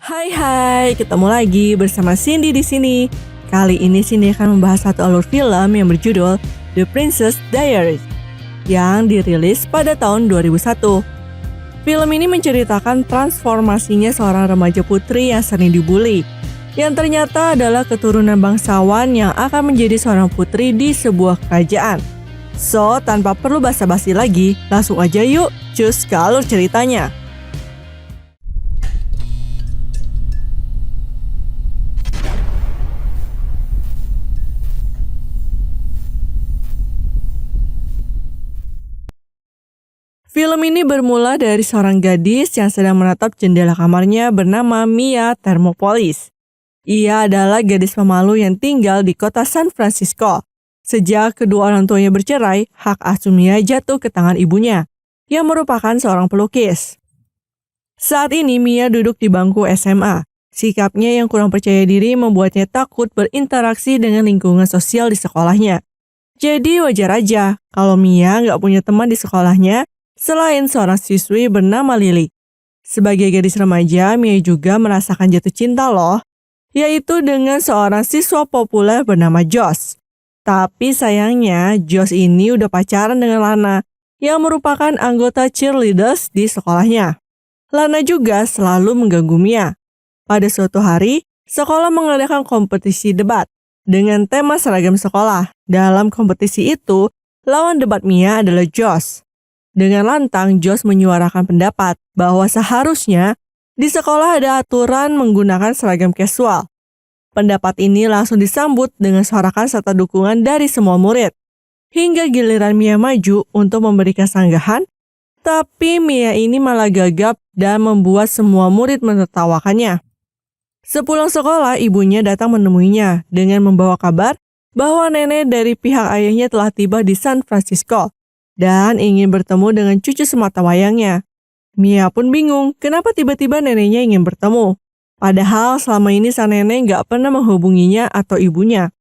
Hai, ketemu lagi bersama Cindy di sini. Kali ini Cindy akan membahas satu alur film yang berjudul The Princess Diaries yang dirilis pada tahun 2001. Film ini menceritakan transformasinya seorang remaja putri yang sering dibully, yang ternyata adalah keturunan bangsawan yang akan menjadi seorang putri di sebuah kerajaan. So, tanpa perlu basa-basi lagi, langsung aja yuk cus ke alur ceritanya. Film ini bermula dari seorang gadis yang sedang menatap jendela kamarnya bernama Mia Thermopolis. Ia adalah gadis pemalu yang tinggal di kota San Francisco. Sejak kedua orang tuanya bercerai, hak asuh Mia jatuh ke tangan ibunya, yang merupakan seorang pelukis. Saat ini Mia duduk di bangku SMA. Sikapnya yang kurang percaya diri membuatnya takut berinteraksi dengan lingkungan sosial di sekolahnya. Jadi wajar aja kalau Mia nggak punya teman di sekolahnya, selain seorang siswi bernama Lily. Sebagai gadis remaja, Mia juga merasakan jatuh cinta loh, yaitu dengan seorang siswa populer bernama Josh. Tapi sayangnya, Josh ini udah pacaran dengan Lana, yang merupakan anggota cheerleaders di sekolahnya. Lana juga selalu mengganggu Mia. Pada suatu hari, sekolah mengadakan kompetisi debat dengan tema seragam sekolah. Dalam kompetisi itu, lawan debat Mia adalah Josh. Dengan lantang, Josh menyuarakan pendapat bahwa seharusnya di sekolah ada aturan menggunakan seragam casual. Pendapat ini langsung disambut dengan sorakan serta dukungan dari semua murid. Hingga giliran Mia maju untuk memberikan sanggahan, tapi Mia ini malah gagap dan membuat semua murid menertawakannya. Sepulang sekolah, ibunya datang menemuinya dengan membawa kabar bahwa nenek dari pihak ayahnya telah tiba di San Francisco dan ingin bertemu dengan cucu sematawayangnya. Mia pun bingung kenapa tiba-tiba neneknya ingin bertemu. Padahal selama ini sang nenek nggak pernah menghubunginya atau ibunya.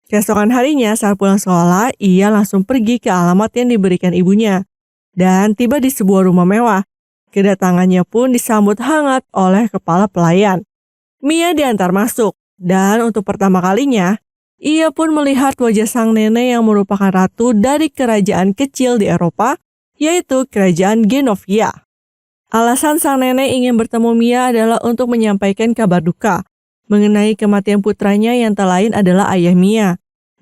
Keesokan harinya saat pulang sekolah, ia langsung pergi ke alamat yang diberikan ibunya. Dan tiba di sebuah rumah mewah. Kedatangannya pun disambut hangat oleh kepala pelayan. Mia diantar masuk, dan untuk pertama kalinya, ia pun melihat wajah sang nenek yang merupakan ratu dari kerajaan kecil di Eropa, yaitu kerajaan Genovia. Alasan sang nenek ingin bertemu Mia adalah untuk menyampaikan kabar duka mengenai kematian putranya yang tak lain adalah ayah Mia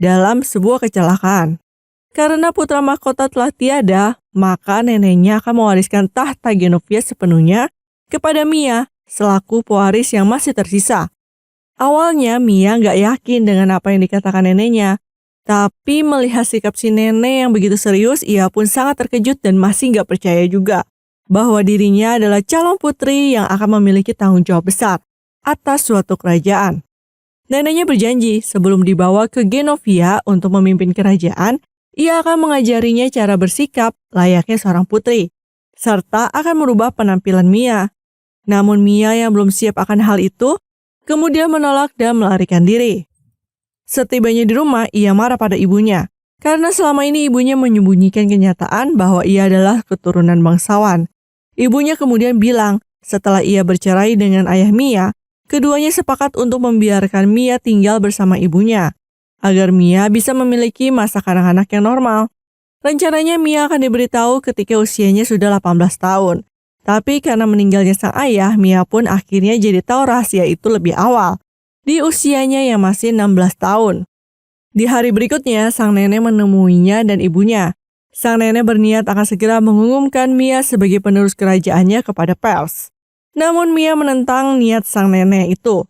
dalam sebuah kecelakaan. Karena putra mahkota telah tiada, maka neneknya akan mewariskan tahta Genovia sepenuhnya kepada Mia selaku pewaris yang masih tersisa. Awalnya Mia nggak yakin dengan apa yang dikatakan neneknya, tapi melihat sikap si nenek yang begitu serius, ia pun sangat terkejut dan masih nggak percaya juga bahwa dirinya adalah calon putri yang akan memiliki tanggung jawab besar atas suatu kerajaan. Neneknya berjanji sebelum dibawa ke Genovia untuk memimpin kerajaan, ia akan mengajarinya cara bersikap layaknya seorang putri, serta akan merubah penampilan Mia. Namun Mia yang belum siap akan hal itu, kemudian menolak dan melarikan diri. Setibanya di rumah, ia marah pada ibunya, karena selama ini ibunya menyembunyikan kenyataan bahwa ia adalah keturunan bangsawan. Ibunya kemudian bilang, setelah ia bercerai dengan ayah Mia, keduanya sepakat untuk membiarkan Mia tinggal bersama ibunya, agar Mia bisa memiliki masa kanak-kanak yang normal. Rencananya Mia akan diberitahu ketika usianya sudah 18 tahun. Tapi karena meninggalnya sang ayah, Mia pun akhirnya jadi tahu rahasia itu lebih awal, di usianya yang masih 16 tahun. Di hari berikutnya, sang nenek menemuinya dan ibunya. Sang nenek berniat akan segera mengumumkan Mia sebagai penerus kerajaannya kepada pers. Namun Mia menentang niat sang nenek itu.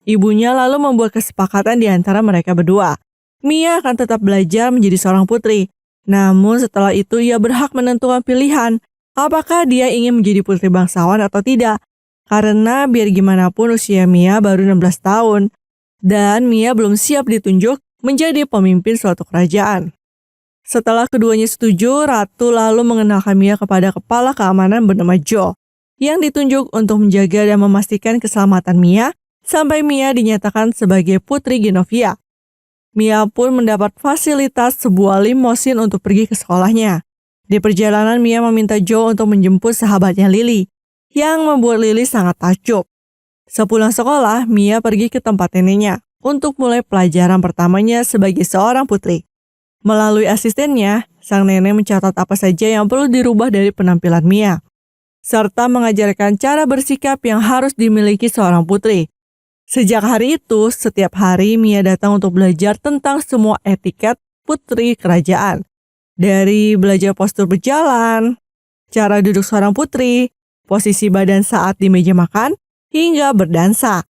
Ibunya lalu membuat kesepakatan di antara mereka berdua. Mia akan tetap belajar menjadi seorang putri. Namun setelah itu ia berhak menentukan pilihan apakah dia ingin menjadi putri bangsawan atau tidak. Karena biar gimana pun usia Mia baru 16 tahun. Dan Mia belum siap ditunjuk menjadi pemimpin suatu kerajaan. Setelah keduanya setuju, Ratu lalu mengenalkan Mia kepada kepala keamanan bernama Joe, yang ditunjuk untuk menjaga dan memastikan keselamatan Mia sampai Mia dinyatakan sebagai putri Genovia. Mia pun mendapat fasilitas sebuah limosin untuk pergi ke sekolahnya. Di perjalanan, Mia meminta Joe untuk menjemput sahabatnya Lily, yang membuat Lily sangat takjub. Sepulang sekolah, Mia pergi ke tempat neneknya untuk mulai pelajaran pertamanya sebagai seorang putri. Melalui asistennya, sang nenek mencatat apa saja yang perlu dirubah dari penampilan Mia, serta mengajarkan cara bersikap yang harus dimiliki seorang putri. Sejak hari itu, setiap hari Mia datang untuk belajar tentang semua etiket putri kerajaan. Dari belajar postur berjalan, cara duduk seorang putri, posisi badan saat di meja makan, hingga berdansa.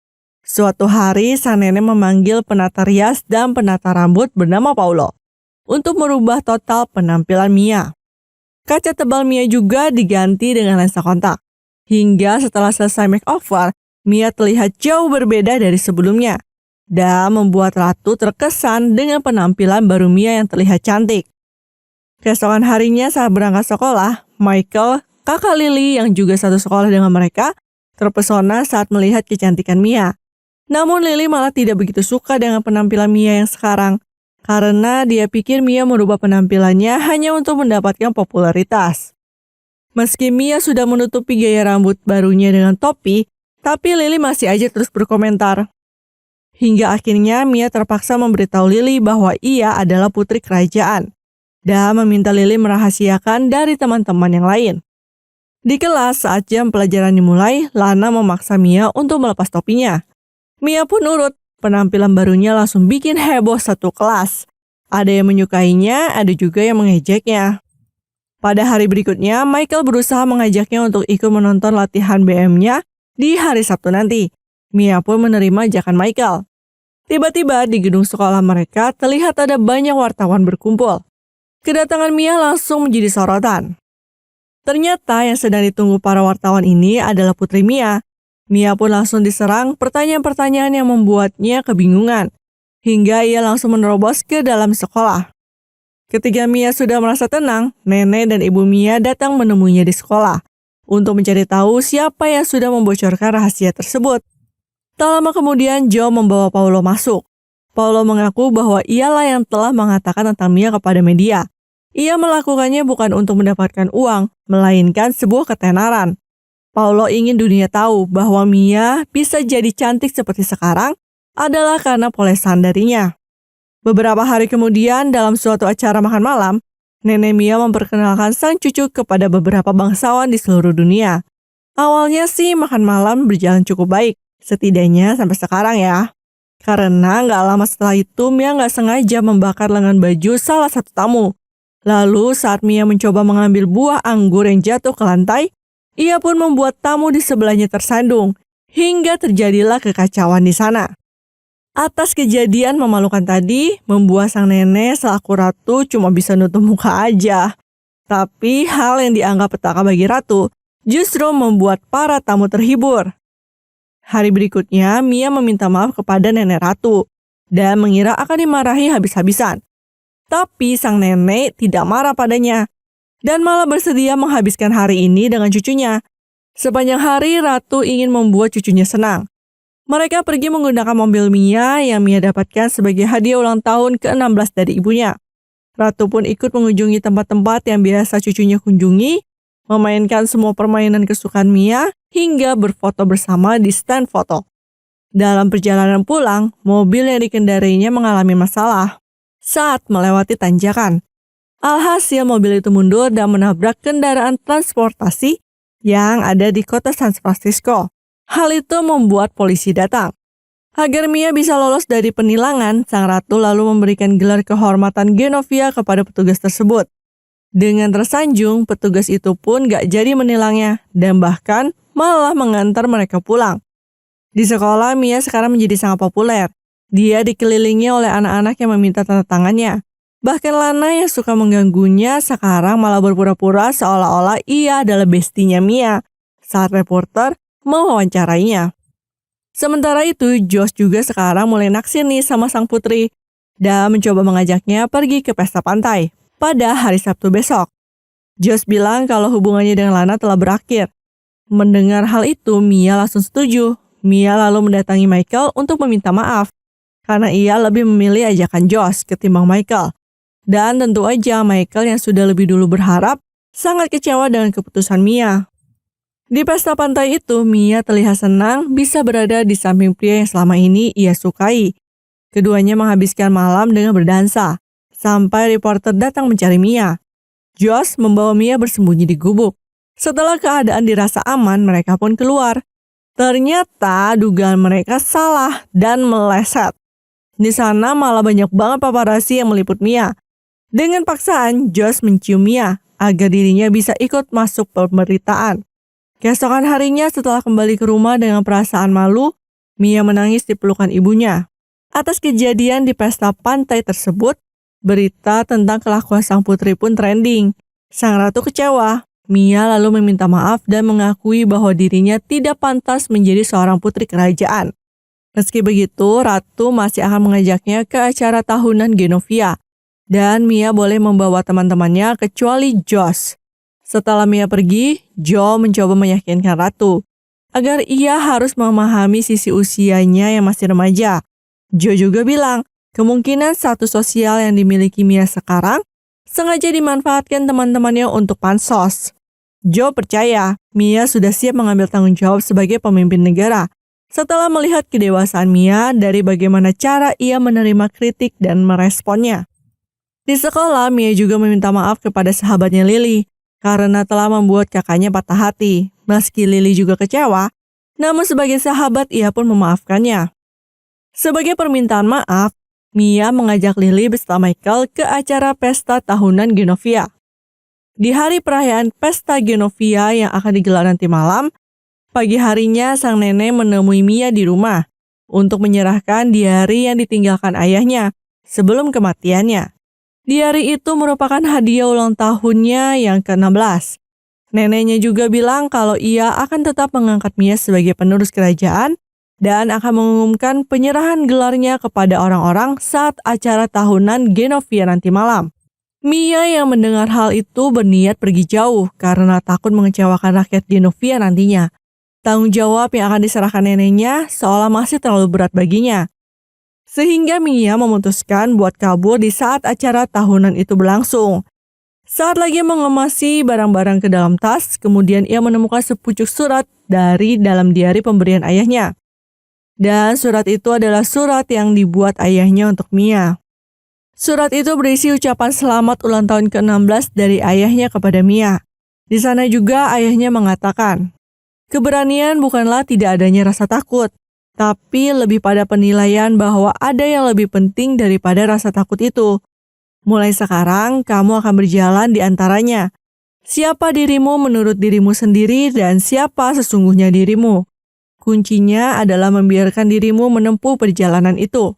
Suatu hari, sang nenek memanggil penata rias dan penata rambut bernama Paulo untuk merubah total penampilan Mia. Kaca tebal Mia juga diganti dengan lensa kontak. Hingga setelah selesai makeover, Mia terlihat jauh berbeda dari sebelumnya dan membuat Ratu terkesan dengan penampilan baru Mia yang terlihat cantik. Keesokan harinya saat berangkat sekolah, Michael, kakak Lily yang juga satu sekolah dengan mereka, terpesona saat melihat kecantikan Mia. Namun Lily malah tidak begitu suka dengan penampilan Mia yang sekarang, karena dia pikir Mia merubah penampilannya hanya untuk mendapatkan popularitas. Meski Mia sudah menutupi gaya rambut barunya dengan topi, tapi Lily masih aja terus berkomentar. Hingga akhirnya Mia terpaksa memberitahu Lily bahwa ia adalah putri kerajaan dan meminta Lily merahasiakan dari teman-teman yang lain. Di kelas saat jam pelajaran dimulai, Lana memaksa Mia untuk melepas topinya. Mia pun nurut. Penampilan barunya langsung bikin heboh satu kelas. Ada yang menyukainya, ada juga yang mengejeknya. Pada hari berikutnya, Michael berusaha mengajaknya untuk ikut menonton latihan BM-nya di hari Sabtu nanti. Mia pun menerima ajakan Michael. Tiba-tiba di gedung sekolah mereka terlihat ada banyak wartawan berkumpul. Kedatangan Mia langsung menjadi sorotan. Ternyata yang sedang ditunggu para wartawan ini adalah putri Mia. Mia pun langsung diserang pertanyaan-pertanyaan yang membuatnya kebingungan, hingga ia langsung menerobos ke dalam sekolah. Ketika Mia sudah merasa tenang, nenek dan ibu Mia datang menemuinya di sekolah untuk mencari tahu siapa yang sudah membocorkan rahasia tersebut. Tak lama kemudian, Joe membawa Paulo masuk. Paulo mengaku bahwa ialah yang telah mengatakan tentang Mia kepada media. Ia melakukannya bukan untuk mendapatkan uang, melainkan sebuah ketenaran. Paulo ingin dunia tahu bahwa Mia bisa jadi cantik seperti sekarang adalah karena polesan darinya. Beberapa hari kemudian, dalam suatu acara makan malam, nenek Mia memperkenalkan sang cucu kepada beberapa bangsawan di seluruh dunia. Awalnya sih makan malam berjalan cukup baik, setidaknya sampai sekarang ya. Karena nggak lama setelah itu, Mia nggak sengaja membakar lengan baju salah satu tamu. Lalu saat Mia mencoba mengambil buah anggur yang jatuh ke lantai, ia pun membuat tamu di sebelahnya tersandung, hingga terjadilah kekacauan di sana. Atas kejadian memalukan tadi, membuat sang nenek selaku ratu cuma bisa nutup muka aja. Tapi hal yang dianggap petaka bagi ratu justru membuat para tamu terhibur. Hari berikutnya, Mia meminta maaf kepada nenek ratu dan mengira akan dimarahi habis-habisan. Tapi sang nenek tidak marah padanya dan malah bersedia menghabiskan hari ini dengan cucunya. Sepanjang hari, Ratu ingin membuat cucunya senang. Mereka pergi menggunakan mobil Mia yang Mia dapatkan sebagai hadiah ulang tahun ke-16 dari ibunya. Ratu pun ikut mengunjungi tempat-tempat yang biasa cucunya kunjungi, memainkan semua permainan kesukaan Mia, hingga berfoto bersama di stand foto. Dalam perjalanan pulang, mobil yang dikendarainya mengalami masalah saat melewati tanjakan. Alhasil mobil itu mundur dan menabrak kendaraan transportasi yang ada di kota San Francisco. Hal itu membuat polisi datang. Agar Mia bisa lolos dari penilangan, sang ratu lalu memberikan gelar kehormatan Genovia kepada petugas tersebut. Dengan tersanjung, petugas itu pun gak jadi menilangnya dan bahkan malah mengantar mereka pulang. Di sekolah, Mia sekarang menjadi sangat populer. Dia dikelilingi oleh anak-anak yang meminta tanda tangannya. Bahkan Lana yang suka mengganggunya sekarang malah berpura-pura seolah-olah ia adalah bestinya Mia saat reporter mewawancarainya. Sementara itu, Josh juga sekarang mulai naksir nih sama sang putri dan mencoba mengajaknya pergi ke pesta pantai pada hari Sabtu besok. Josh bilang kalau hubungannya dengan Lana telah berakhir. Mendengar hal itu, Mia langsung setuju. Mia lalu mendatangi Michael untuk meminta maaf karena ia lebih memilih ajakan Josh ketimbang Michael. Dan tentu aja Michael yang sudah lebih dulu berharap sangat kecewa dengan keputusan Mia. Di pesta pantai itu, Mia terlihat senang bisa berada di samping pria yang selama ini ia sukai. Keduanya menghabiskan malam dengan berdansa, sampai reporter datang mencari Mia. Josh membawa Mia bersembunyi di gubuk. Setelah keadaan dirasa aman, mereka pun keluar. Ternyata dugaan mereka salah dan meleset. Di sana malah banyak banget paparazzi yang meliput Mia. Dengan paksaan, Josh mencium Mia agar dirinya bisa ikut masuk pemberitaan. Keesokan harinya setelah kembali ke rumah dengan perasaan malu, Mia menangis di pelukan ibunya. Atas kejadian di pesta pantai tersebut, berita tentang kelakuan sang putri pun trending. Sang ratu kecewa. Mia lalu meminta maaf dan mengakui bahwa dirinya tidak pantas menjadi seorang putri kerajaan. Meski begitu, ratu masih akan mengajaknya ke acara tahunan Genovia. Dan Mia boleh membawa teman-temannya kecuali Josh. Setelah Mia pergi, Joe mencoba meyakinkan ratu agar ia harus memahami sisi usianya yang masih remaja. Joe juga bilang, kemungkinan status sosial yang dimiliki Mia sekarang sengaja dimanfaatkan teman-temannya untuk pansos. Joe percaya Mia sudah siap mengambil tanggung jawab sebagai pemimpin negara setelah melihat kedewasaan Mia dari bagaimana cara ia menerima kritik dan meresponnya. Di sekolah, Mia juga meminta maaf kepada sahabatnya Lily karena telah membuat kakaknya patah hati. Meski Lily juga kecewa, namun sebagai sahabat ia pun memaafkannya. Sebagai permintaan maaf, Mia mengajak Lily beserta Michael ke acara pesta tahunan Genovia. Di hari perayaan pesta Genovia yang akan digelar nanti malam, pagi harinya sang nenek menemui Mia di rumah untuk menyerahkan diari yang ditinggalkan ayahnya sebelum kematiannya. Diari itu merupakan hadiah ulang tahunnya yang ke-16. Neneknya juga bilang kalau ia akan tetap mengangkat Mia sebagai penerus kerajaan dan akan mengumumkan penyerahan gelarnya kepada orang-orang saat acara tahunan Genovia nanti malam. Mia yang mendengar hal itu berniat pergi jauh karena takut mengecewakan rakyat Genovia nantinya. Tanggung jawab yang akan diserahkan neneknya seolah masih terlalu berat baginya. Sehingga Mia memutuskan buat kabur di saat acara tahunan itu berlangsung. Saat lagi mengemasi barang-barang ke dalam tas, kemudian ia menemukan sepucuk surat dari dalam diari pemberian ayahnya. Dan surat itu adalah surat yang dibuat ayahnya untuk Mia. Surat itu berisi ucapan selamat ulang tahun ke-16 dari ayahnya kepada Mia. Di sana juga ayahnya mengatakan, keberanian bukanlah tidak adanya rasa takut, tapi lebih pada penilaian bahwa ada yang lebih penting daripada rasa takut itu. Mulai sekarang, kamu akan berjalan di antaranya. Siapa dirimu menurut dirimu sendiri dan siapa sesungguhnya dirimu. Kuncinya adalah membiarkan dirimu menempuh perjalanan itu.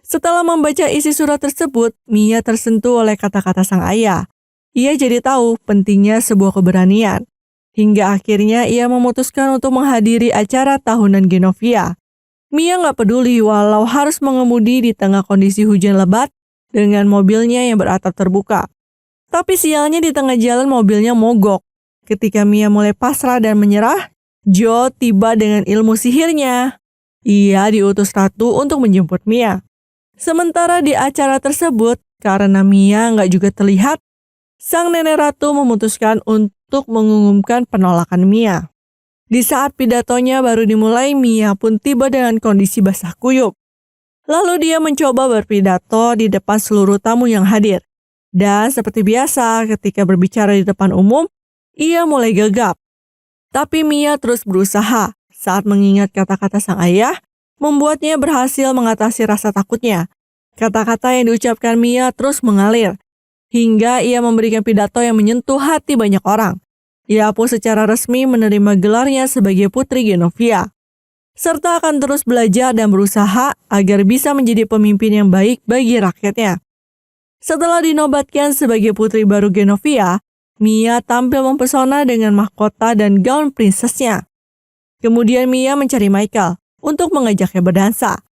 Setelah membaca isi surat tersebut, Mia tersentuh oleh kata-kata sang ayah. Ia jadi tahu pentingnya sebuah keberanian. Hingga akhirnya ia memutuskan untuk menghadiri acara tahunan Genovia. Mia nggak peduli walau harus mengemudi di tengah kondisi hujan lebat dengan mobilnya yang beratap terbuka. Tapi sialnya di tengah jalan mobilnya mogok. Ketika Mia mulai pasrah dan menyerah, Joe tiba dengan ilmu sihirnya. Ia diutus ratu untuk menjemput Mia. Sementara di acara tersebut, karena Mia nggak juga terlihat, sang nenek ratu memutuskan untuk mengumumkan penolakan Mia. Di saat pidatonya baru dimulai, Mia pun tiba dengan kondisi basah kuyup. Lalu dia mencoba berpidato di depan seluruh tamu yang hadir. Dan seperti biasa ketika berbicara di depan umum, ia mulai gegap. Tapi Mia terus berusaha. Saat mengingat kata-kata sang ayah, membuatnya berhasil mengatasi rasa takutnya. Kata-kata yang diucapkan Mia terus mengalir, hingga ia memberikan pidato yang menyentuh hati banyak orang. Ia pun secara resmi menerima gelarnya sebagai Putri Genovia, serta akan terus belajar dan berusaha agar bisa menjadi pemimpin yang baik bagi rakyatnya. Setelah dinobatkan sebagai Putri baru Genovia, Mia tampil mempesona dengan mahkota dan gaun prinsesnya. Kemudian Mia mencari Michael untuk mengajaknya berdansa.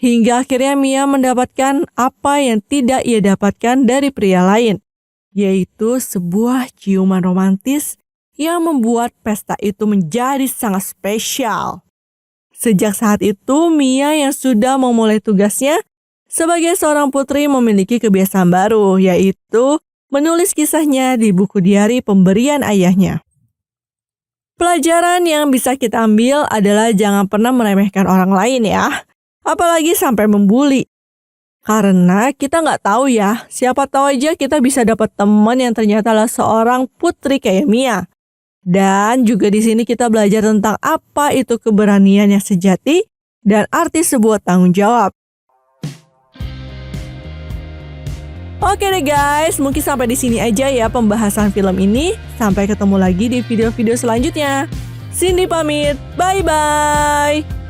Hingga akhirnya Mia mendapatkan apa yang tidak ia dapatkan dari pria lain, yaitu sebuah ciuman romantis yang membuat pesta itu menjadi sangat spesial. Sejak saat itu, Mia yang sudah memulai tugasnya sebagai seorang putri memiliki kebiasaan baru, yaitu menulis kisahnya di buku diari pemberian ayahnya. Pelajaran yang bisa kita ambil adalah jangan pernah meremehkan orang lain ya. Apalagi sampai membuli. Karena kita nggak tahu ya, siapa tahu aja kita bisa dapat teman yang ternyata adalah seorang putri kayak Mia. Dan juga di sini kita belajar tentang apa itu keberanian yang sejati dan arti sebuah tanggung jawab. Oke deh guys, mungkin sampai di sini aja ya pembahasan film ini. Sampai ketemu lagi di video-video selanjutnya. Cindy pamit, bye-bye.